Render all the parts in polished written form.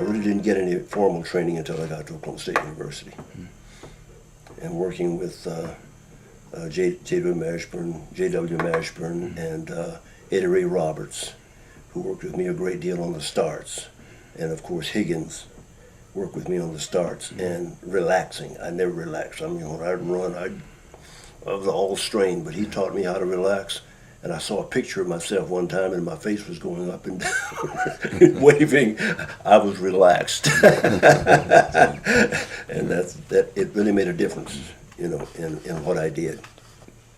really didn't get any formal training until I got to Oklahoma State University. And working with J.W. Mashburn and Eddie Ray Roberts, who worked with me a great deal on the starts. And of course Higgins worked with me on the starts and relaxing. I never relaxed. I mean, when I'd run, I was all strained, but he taught me how to relax. And I saw a picture of myself one time and my face was going up and down, waving. I was relaxed. And it really made a difference, in what I did.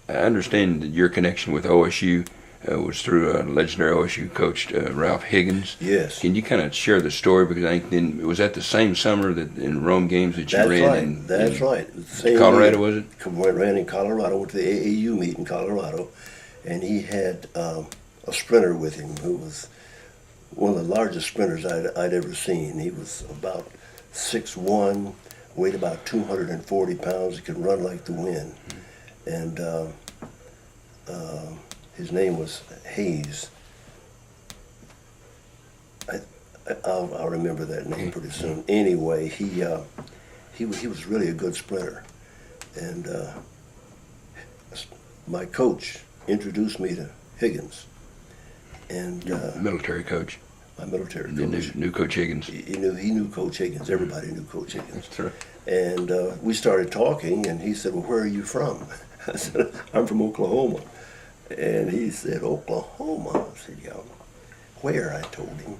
I understand that your connection with OSU was through a legendary OSU coach, Ralph Higgins. Yes. Can you kind of share the story? Because I think was that the same summer that in Rome games that you ran? That's right. Same Colorado, was it? Ran in Colorado. Went to the AAU meet in Colorado, and he had a sprinter with him who was one of the largest sprinters I'd ever seen. He was about 6'1", weighed about 240 pounds. He could run like the wind, and his name was Hayes. I'll remember that name pretty soon. Anyway, he was really a good sprinter, and my coach introduced me to Higgins, and military coach. My military coach. Knew Coach Higgins. He knew Coach Higgins. Everybody knew Coach Higgins. That's right. And we started talking, and he said, "Well, where are you from?" I said, "I'm from Oklahoma." And he said, "Oklahoma?" I said, "Yeah." "Where?" I told him.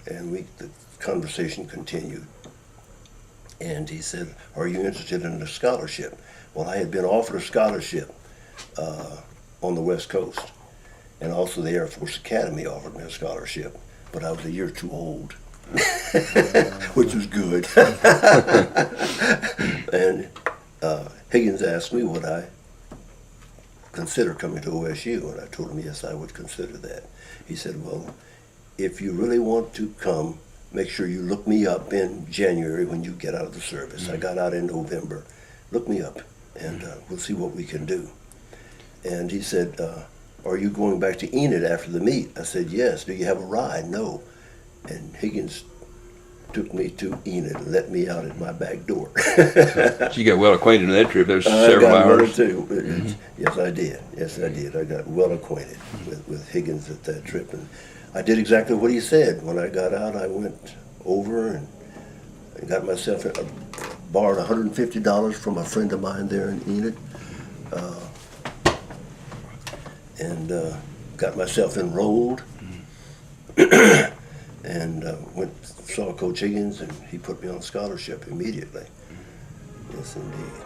And the conversation continued. And he said, "Are you interested in a scholarship?" Well, I had been offered a scholarship on the West Coast. And also the Air Force Academy offered me a scholarship. But I was a year too old, which was good. And Higgins asked me would I consider coming to OSU, and I told him yes, I would consider that. He said, "Well, if you really want to come, make sure you look me up in January when you get out of the service." I got out in November. "Look me up, and we'll see what we can do." And he said, "Are you going back to Enid after the meet?" I said, "Yes." "Do you have a ride?" "No." And Higgins took me to Enid and let me out at my back door. So you got well acquainted on that trip. There was several hours. Yes, I did. Yes, I did. I got well acquainted with Higgins at that trip, and I did exactly what he said. When I got out, I went over and got myself borrowed $150 from a friend of mine there in Enid, and got myself enrolled. And saw Coach Higgins, and he put me on scholarship immediately. Yes, indeed.